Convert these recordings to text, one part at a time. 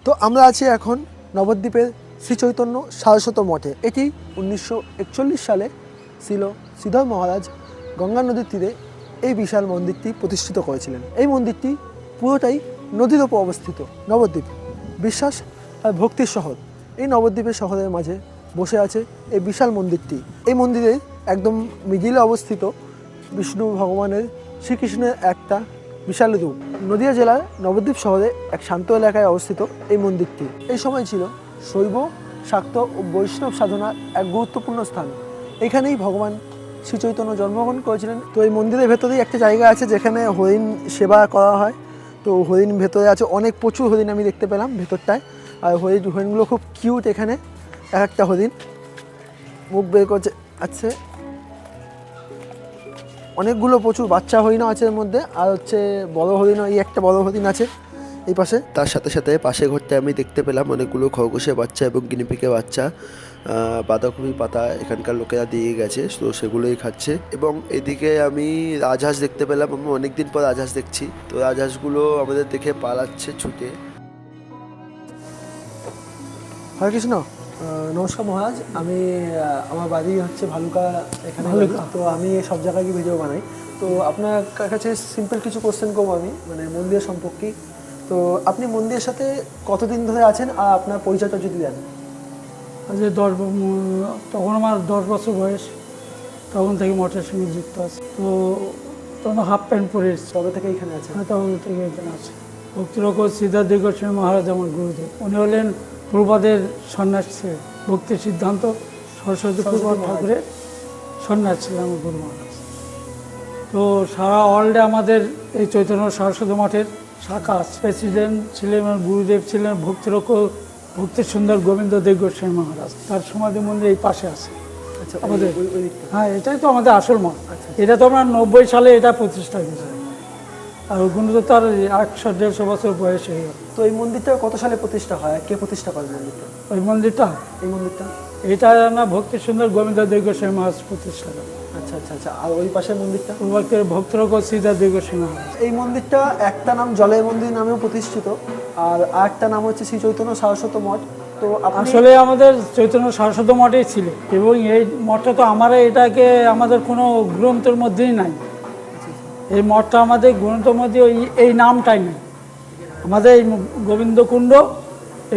তো আমরা আছি এখন নবদ্বীপের শ্রী চৈতন্য সারস্বত মঠে। এটি 1941 সালে ছিল শ্রীধর মহারাজ গঙ্গা নদীর তীরে এই বিশাল মন্দিরটি প্রতিষ্ঠিত করেছিলেন। এই মন্দিরটি পুরোটাই নদীর ওপর অবস্থিত। নবদ্বীপ বিশ্বাস আর ভক্তির শহর। এই নবদ্বীপের শহরের মাঝে বসে আছে এই বিশাল মন্দিরটি। এই মন্দিরের একদম মিডিলে অবস্থিত বিষ্ণু ভগবানের শ্রীকৃষ্ণের একটা বিশাল রূপ। নদিয়া জেলার নবদ্বীপ শহরে এক শান্ত এলাকায় অবস্থিত এই মন্দিরটি এই সময় ছিল শৈব, শাক্ত ও বৈষ্ণব সাধনার এক গুরুত্বপূর্ণ স্থান। এখানেই ভগবান শ্রী চৈতন্য জন্মগ্রহণ করেছিলেন। তো এই মন্দিরের ভেতরেই একটা জায়গা আছে যেখানে হরিণ সেবা করা হয়। তো হরিণ ভেতরে আছে, অনেক প্রচুর হরিণ আমি দেখতে পেলাম ভেতরটায়। আর হরিণগুলো খুব কিউট। এখানে এক একটা হরিণ মুখ বের করছে আছে, অনেকগুলো প্রচুর বাচ্চা হরিণও আছে এর মধ্যে, আর হচ্ছে বড় হরিণও, এই একটা বড় হরিণ আছে এই পাশে। তার সাথে সাথে পাশে ঘরতে আমি দেখতে পেলাম অনেকগুলো খরগোশের বাচ্চা এবং গিনিপিগের বাচ্চা। বাঁধাকপি পাতা এখানকার লোকেরা দিয়ে গেছে, তো সেগুলোই খাচ্ছে। এবং এদিকে আমি রাজহাঁস দেখতে পেলাম। আমি অনেকদিন পর রাজহাঁস দেখছি। তো রাজহাঁসগুলো আমাদের দেখে পালাচ্ছে ছুটে। হরে কৃষ্ণ। নমস্কার মহারাজ, আমি আমার বাড়ি হচ্ছে ভালুকা এখানে। তো আমি সব জায়গায় ভিডিও বানাই। তো আপনার কাছে সিম্পল কিছু কোশ্চেন করবো আমি, মানে মন্দির সম্পর্কে। তো আপনি মন্দিরের সাথে কতদিন ধরে আছেন আর আপনার পরিচয়টা যদি দেন। যে তখন আমার 10 বছর বয়স, তখন থেকে মঠের সঙ্গে যুক্ত আছে। তো তখন হাফ প্যান্ট পরে এসেছি। তবে থেকে এখানে আছে? তখন থেকে এখানে আছে। ভক্তিরক সিদ্ধার্থ গোস্বামী মহারাজ আমার গুরুদেব। উনি হলেন প্রভুপাদের সন্ন্যাসী, ভক্তির সিদ্ধান্ত সরস্বতী প্রভুপাদ ঠাকুরের সন্ন্যাস ছিলেন আমার গুরু মহারাজ। তো সারা ওয়ার্ল্ডে আমাদের এই চৈতন্য সরস্বতী মঠের শাখা আছে। প্রেসিডেন্ট ছিলেন আমার গুরুদেব, ছিলেন ভক্তিরক ভক্তির সুন্দর গোবিন্দ দেব গোস্বামী মহারাজ। তার সমাধি মন্দির এই পাশে আছে আমাদের। হ্যাঁ, এটাই তো আমাদের আসল মঠ। এটা তো আমরা 90 সালে এটা প্রতিষ্ঠা করেছি। আর ওগুলো তো তার 100-150 বছর বয়স হয়ে গেল। তো এই মন্দিরটা কত সালে প্রতিষ্ঠা হয়? কে প্রতিষ্ঠা করেন মন্দিরটা? ওই মন্দিরটা, এই মন্দিরটা এটা না ভক্তির সুন্দর গোবিন্দ দেব গোস্বামী মহারাজ প্রতিষ্ঠা করেন। আচ্ছা আচ্ছা আচ্ছা। আর ওই পাশের মন্দিরটা? ভক্তরক সিদ্ধার্থ দেব গোস্বামী মহারাজ। এই মন্দিরটা একটা নাম জলের মন্দির নামেও প্রতিষ্ঠিত, আর আরেকটা নাম হচ্ছে শ্রী চৈতন্য সারস্বত মঠ। তো আসলে আমাদের চৈতন্য সারস্বত মঠেই ছিল, এবং এই মঠটা তো আমরা এটাকে আমাদের কোনো গ্রন্থের মধ্যেই নাই। এই মঠটা আমাদের গ্রন্থের মধ্যে এই নামটাই নেই। আমাদের এই গোবিন্দকুণ্ড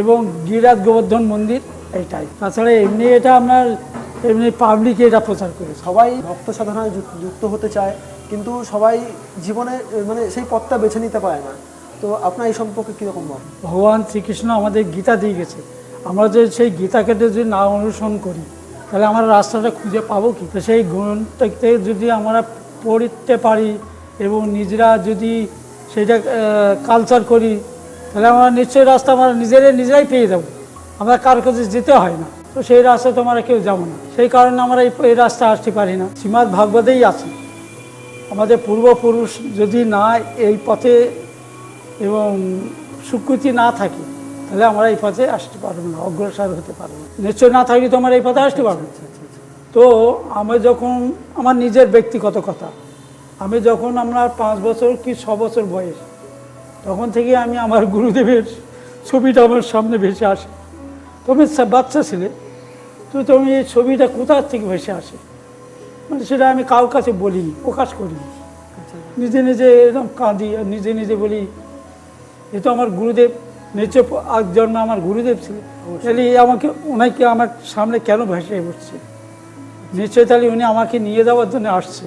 এবং গিরিরাজ গোবর্ধন মন্দির এইটাই। তাছাড়া এমনি এটা আপনার এমনি পাবলিকে এটা প্রচার করে। সবাই ভক্ত সাধনায় যুক্ত হতে চায়, কিন্তু সবাই জীবনে মানে সেই পথটা বেছে নিতে পারে না। তো আপনার এই সম্পর্কে কীরকম ভাব? ভগবান শ্রীকৃষ্ণ আমাদের গীতা দিয়ে গেছে। আমরা যে সেই গীতাকে যদি না অনুসরণ করি, তাহলে আমরা রাস্তাটা খুঁজে পাবো কি? তো সেই গ্রন্থকে যদি আমরা পড়তে পারি এবং নিজেরা যদি সেটা কালচার করি, তাহলে আমরা নিশ্চয়ই রাস্তা আমরা নিজেরাই পেয়ে যাবো। আমরা কার কাছে যেতে হয় না। তো সেই রাস্তা তো আমরা কেউ যাবো না। সেই কারণে আমরা এই রাস্তা আসতে পারি না। শ্রীমদ্ ভাগবতেই আছে, আমাদের পূর্বপুরুষ যদি না এই পথে এবং স্বীকৃতি না থাকে, তাহলে আমরা এই পথে আসতে পারবো না, অগ্রসর হতে পারবো না। নিশ্চয় না থাকলে তো আমরা এই পথে আসতে পারবো না। তো আমি যখন আমার নিজের ব্যক্তিগত কথা, আমি যখন আমার 5 বছর কি 6 বছর বয়স, তখন থেকে আমি আমার গুরুদেবের ছবিটা আমার সামনে ভেসে আসে। তুমি বাচ্চা ছিলে, তো তুমি এই ছবিটা কোথার থেকে ভেসে আসে, মানে সেটা আমি কারোর কাছে বলিনি, প্রকাশ করিনি। নিজে নিজে এরকম কাঁদি আর নিজে নিজে বলি, এ তো আমার গুরুদেব, নিশ্চয় আগ জন্মে আমার গুরুদেব ছিল, তাহলে আমাকে ওনাকে আমার সামনে কেন ভেসে বসছে? নিশ্চয় তাহলে উনি আমাকে নিয়ে যাওয়ার জন্য আসছে।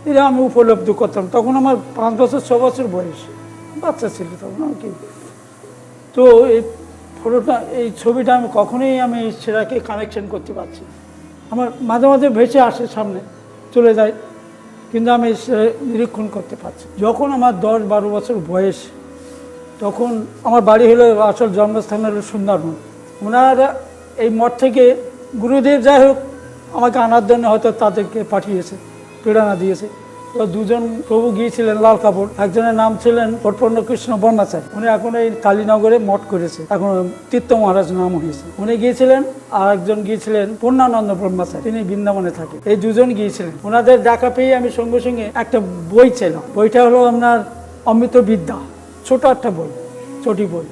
এটা আমি উপলব্ধি করতাম। তখন আমার 5 বছর 6 বছর বয়স, বাচ্চা ছিল তখন আমাকে। তো এই ফটোটা, এই ছবিটা আমি কখনোই আমি সেটাকে কানেকশন করতে পারছি। আমার মাঝে মাঝে ভেসে আসে, সামনে চলে যায়, কিন্তু আমি নিরীক্ষণ করতে পারছি। যখন আমার 10-12 বছর বয়স, তখন আমার বাড়ি হলো, আসল জন্মস্থান হলো সুন্দরবন। ওনারা এই মঠ থেকে গুরুদেব যাই হোক আমাকে আনার জন্য হয়তো তাদেরকে পাঠিয়েছে, প্রেরণা দিয়েছে। তো 2জন প্রভু গিয়েছিলেন লাল কাপড়। একজনের নাম ছিলেন কৃষ্ণ ব্রহ্মচারী, উনি এখন এই কালীনগরে মঠ করেছে, এখন তীর্থ মহারাজ নাম হয়েছে। উনি গিয়েছিলেন, আর একজন গিয়েছিলেন পূর্ণানন্দ ব্রহ্মচারী, তিনি বৃন্দাবনে থাকে। এই 2জন গিয়েছিলেন। ওনাদের দেখা পেয়ে আমি সঙ্গে সঙ্গে একটা বই ছিলাম। বইটা হলো আপনার অমৃত বিদ্যা, ছোট একটা বই, চটি বই।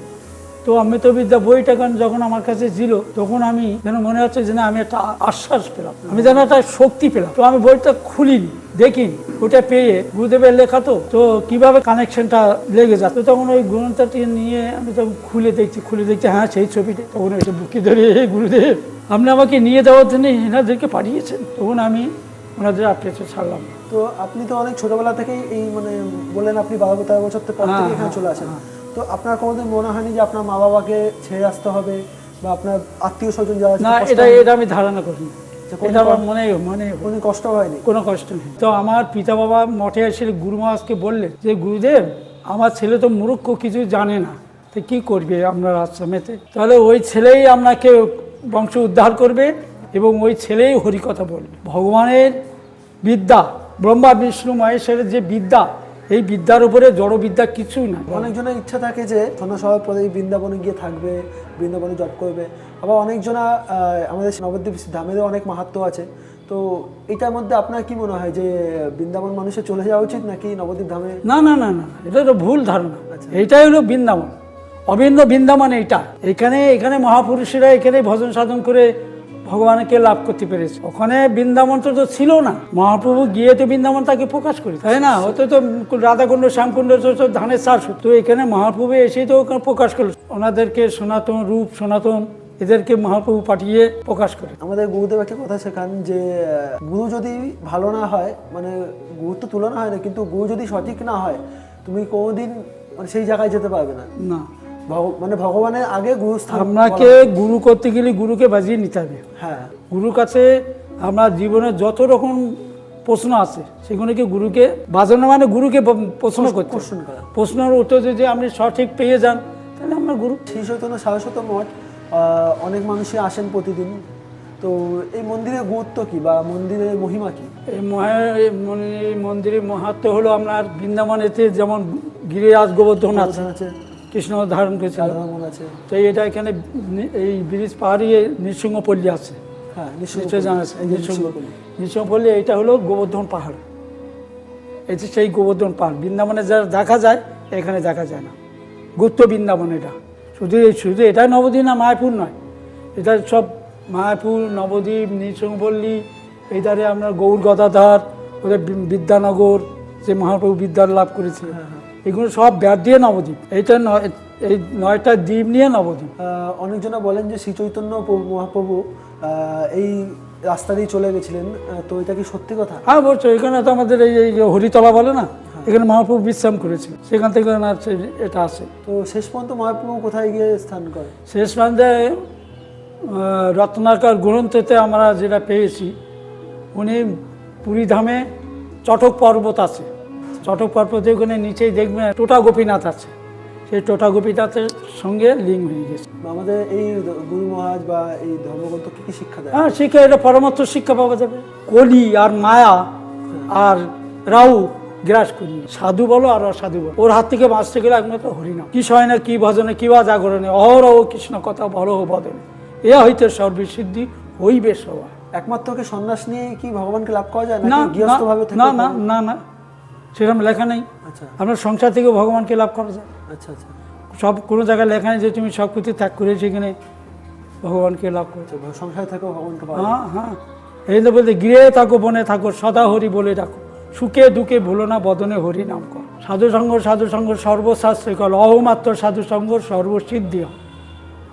তো অমৃতবিদ্যা বইটা যখন আমার কাছে ছিল তখন আমি যেন মনে হচ্ছে যে না আমি একটা আশ্বাস পেলাম, আমি যেন একটা শক্তি পেলাম। তো আমি বইটা খুলিনি, দেখিনি, ওটা পেয়ে গুরুদেবের লেখা তো কিভাবে কানেকশনটা লেগে যাচ্ছে। তখন ওই গ্রন্থটি নিয়ে আমি তখন খুলে দেখছি হ্যাঁ সেই ছবিটা। তখন এসে বুকে ধরে গুরুদেব আপনি আমাকে নিয়ে যাওয়ার জন্য এনাদেরকে পাঠিয়েছেন। তখন আমি ওনাদের আপডেটে ছাড়লাম। তো আপনি তো অনেক ছোটবেলা থেকেই এই মানে বললেন আপনি 12-13 বছর পর থেকে এখানে চলে আসেন। তো আপনার কোনোদিন মনে হয়নি যে আপনার মা বাবাকে ছেড়ে আসতে হবে বা আপনার আত্মীয় স্বজন যারা না, এটা আমি ধারণা করিনি, এটা আমার মনে কোনো কষ্ট হয়নি? কোনো কষ্ট নেই। তো আমার পিতা বাবা মঠে এসে গুরু মহারাজকে বললেন যে গুরুদেব আমার ছেলে তো মূর্খ, কিছু জানে না, তো কী করবে আপনার আশ্রমেতে? তাহলে ওই ছেলেই আপনাকে বংশ উদ্ধার করবে এবং ওই ছেলেই হরিকথা বলবে। ভগবানের বিদ্যা, ব্রহ্মা বিষ্ণু মহেশ্বরের যে বিদ্যা, এই বিদ্যার উপরে জড়বিদ্যা কিছুই না। অনেকজনের ইচ্ছা থাকে যে সন্ন্যাস হওয়ার পরে বৃন্দাবনে গিয়ে থাকবে, বৃন্দাবনে জব করবে। আবার অনেকজনা আমাদের নবদ্বীপ ধামেরও অনেক মাহাত্ম্য আছে। তো এটার মধ্যে আপনার কি মনে হয় যে বৃন্দাবন মানুষের চলে যাওয়া উচিত নাকি নবদ্বীপ ধামে? না না না না, এটা তো ভুল ধারণা। এইটাই হলো বৃন্দাবন, অভিন্ন বৃন্দাবন এইটা। এখানে মহাপুরুষেরা এখানে ভজন সাধন করে ভগবানকে লাভ করতে পেরেছে। ওখানে বৃন্দাবন তো ছিল না, মহাপ্রভু গিয়ে তো বৃন্দাবন তাকে প্রকাশ করে, তাই না? হয়তো তো রাধাকুণ্ড শ্যামকুণ্ড সব ধানের চাষ, তো এখানে মহাপ্রভু এসেই তো ওখানে প্রকাশ করল ওনাদেরকে, সনাতন রূপ সনাতন এদেরকে মহাপ্রভু পাঠিয়ে প্রকাশ করে। আমাদের গুরুদেব একটা কথা শেখান যে গুরু যদি ভালো না হয়, মানে গুরুর তো তুলনা হয় না, কিন্তু গুরু যদি সঠিক না হয় তুমি কোনোদিন মানে সেই জায়গায় যেতে পারবে না। না, মানে ভগবানের আগে গুরুস্থান। আপনাকে গুরু করতে গেলে গুরুকে বাজিয়ে নিতে হবে। হ্যাঁ, গুরুর কাছে আমরা জীবনে যত রকম প্রশ্ন আছে সেগুলোকে গুরুকে বাজানো, মানে গুরুকে প্রশ্ন করতে, প্রশ্নের উত্তর যদি আপনি সঠিক পেয়ে যান তাহলে আমার গুরু। শ্রী চৈতন্য সারস্বত মঠ অনেক মানুষই আসেন প্রতিদিন। তো এই মন্দিরের গুরুত্ব কি বা মন্দিরের মহিমা কি? এই মন্দিরের মাহাত্ম্য হলো আপনার বৃন্দাবনেতে যেমন গিরিরাজ গোবর্ধন আছে, কৃষ্ণ ধারণ করেছে, তো এটা এখানে এই ব্রিজ পাহাড়িয়ে নৃসিংহপল্লী আছে। হ্যাঁ, নিশ্চয় জানা আছে নৃসিংহপল্লী। এটা হলো গোবর্ধন পাহাড়, এই যে সেই গোবর্ধন পাহাড় বৃন্দাবনে যা দেখা যায় এখানে দেখা যায় না। গুপ্ত বৃন্দাবন এটা, শুধু এটা নবদ্বীপ না, মায়াপুর নয়, এটা সব মায়াপুর, নবদ্বীপ, নৃসিংহপল্লী, এই ধারে আপনার গৌর গদাধর, ওদের বিদ্যানগর যে মহাপ্রভু বিদ্যার লাভ করেছে, এগুলো সব ব্যাট দিয়ে নবদ্বীপ। এইটা এই 9টা দ্বীপ নিয়ে নবদ্বীপ। অনেকজনা বলেন যে শ্রী চৈতন্য মহাপ্রভু এই রাস্তা দিয়ে চলে গেছিলেন, তো এটা কি সত্যি কথা? হ্যাঁ বলছো, এখানে তো আমাদের এই হরিতলা বলে না, এখানে মহাপ্রভু বিশ্রাম করেছিল, সেখান থেকে এটা আছে। তো শেষ পর্যন্ত মহাপ্রভু কোথায় গিয়ে স্থান করে? শেষ পর্যন্ত রত্নাকর গ্রন্থেতে আমরা যেটা পেয়েছি, উনি পুরী ধামে চটক পর্বত আছে, চটক পর্বতে ওখানে নিচেই দেখবেন টোটা গোপীনাথ আছে, সেই টোটা গোপীনাথের সঙ্গে লিঙ্ক হয়ে গেছে। আমাদের এই গুরু মহারাজ বা এই ধর্মগ্রন্থ কি শিক্ষা দেয়? হ্যাঁ, শিক্ষা, এটা পরমার্থ শিক্ষা পাওয়া যাবে। কলি আর মায়া আর রাহু গ্রাস করি, সাধু বলো আর অসাধু বলো, ওর হাত থেকে বাঁচতে গেলে একমাত্র হরিনাম। কি সয় না কি ভজনে কি বা জাগরণে অহরহ কৃষ্ণ কথা বলহ বদনে, এ হইতে সর্বসিদ্ধি হইবে সবাই। একমাত্র কি সন্ন্যাস নিয়ে কি ভগবানকে লাভ করা যায়? না না না না না, সেরকম লেখা নেই। আচ্ছা, আপনার সংসার থেকে ভগবানকে লাভ করা যায়। আচ্ছা আচ্ছা, সব কোনো জায়গায় লেখা নেই যে তুমি সব কিছু ত্যাগ করে সেখানে ভগবানকে লাভ করছো। সংসারে থাকো ভগবানকে পাওয়া। হ্যাঁ হ্যাঁ, এই তো বলতে গৃহে থাকো বনে থাকো সদা হরি বলে রাখো, সুখে দুঃখে ভুলো না বদনে হরি নাম কর। সাধুসঙ্গ সর্বশাস্ত্রে কল, অহমাত্র সাধুসঙ্গ সর্বসিদ্ধি হয়।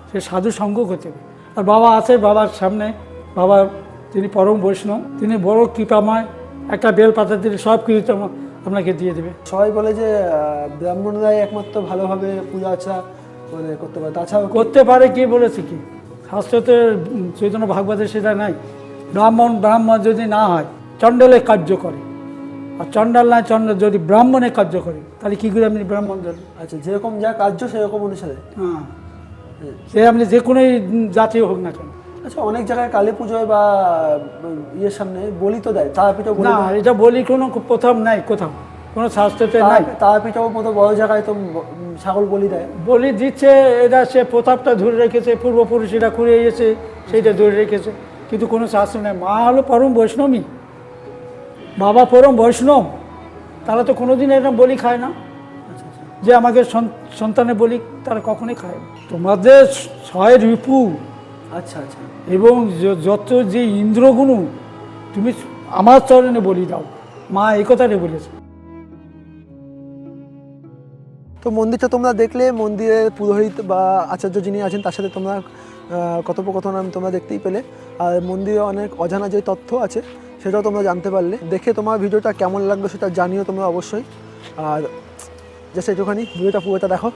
সে সাধুসঙ্গ করতে হবে। আর বাবা আছে, বাবার সামনে বাবা তিনি পরম বৈষ্ণব, তিনি বড় কৃপাময়, একটা বেল পাতা দিলে সব কিছু আপনাকে দিয়ে দেবে। সবাই বলে যে ব্রাহ্মণরাই একমাত্র ভালোভাবে পূজা আর্চা মানে করতে পারে, তাছাড়াও করতে পারে। কি বলেছে কি শাস্ত্রতে চৈতন্য ভাগবতে সেটা নাই। ব্রাহ্মণ যদি না হয় চণ্ডালে কার্য করে, আর চণ্ডাল না যদি ব্রাহ্মণে কার্য করে তাহলে কী করে আপনি ব্রাহ্মণ ধরবেন? আচ্ছা, যেরকম যা কার্য সেরকম অনুসারে। হ্যাঁ, সে আপনি যে কোনো জাতি হোক না কেন। আচ্ছা, অনেক জায়গায় কালী পুজোয় বা ইয়ের সামনে বলি তো দেয়, তারাপীঠও বলি। না, এটা বলি কোনো প্রথম নাই, কোথাও কোনো শাস্ত্রতে নাই। তারাপীঠও মতো বড় জায়গায় তো ছাগল বলি দেয়, বলি দিচ্ছে, এটা সে প্রতাপটা ধরে রেখেছে, পূর্বপুরুষেরা করে এসেছে, সেইটা ধরে রেখেছে, কিন্তু কোনো শাস্ত্র নেই। মা হলো পরম বৈষ্ণবী, বাবা পরম বৈষ্ণব, তারা তো কোনোদিন এরকম বলি খায় না। যে আমাকে সন্তানের বলি তারা কখনোই খায় না। তোমাদের ছয় রিপু আচ্ছা আচ্ছা। এবং যত যে ইন্দ্রগুণু তুমি আমার চরণে বলি দাও, মা এই কথাটাই বলেছে। তো মন্দিরটা তোমরা দেখলে, মন্দিরের পুরোহিত বা আচার্য যিনি আছেন তার সাথে তোমরা কথোপকথন তোমরা দেখতেই পেলে। আর মন্দিরে অনেক অজানা যে তথ্য আছে সেটাও তোমরা জানতে পারলে। দেখে তোমার ভিডিওটা কেমন লাগলো সেটা জানিও তোমরা অবশ্যই। আর জাস্ট একটুখানি ভিডিওটা পুরোটা দেখো।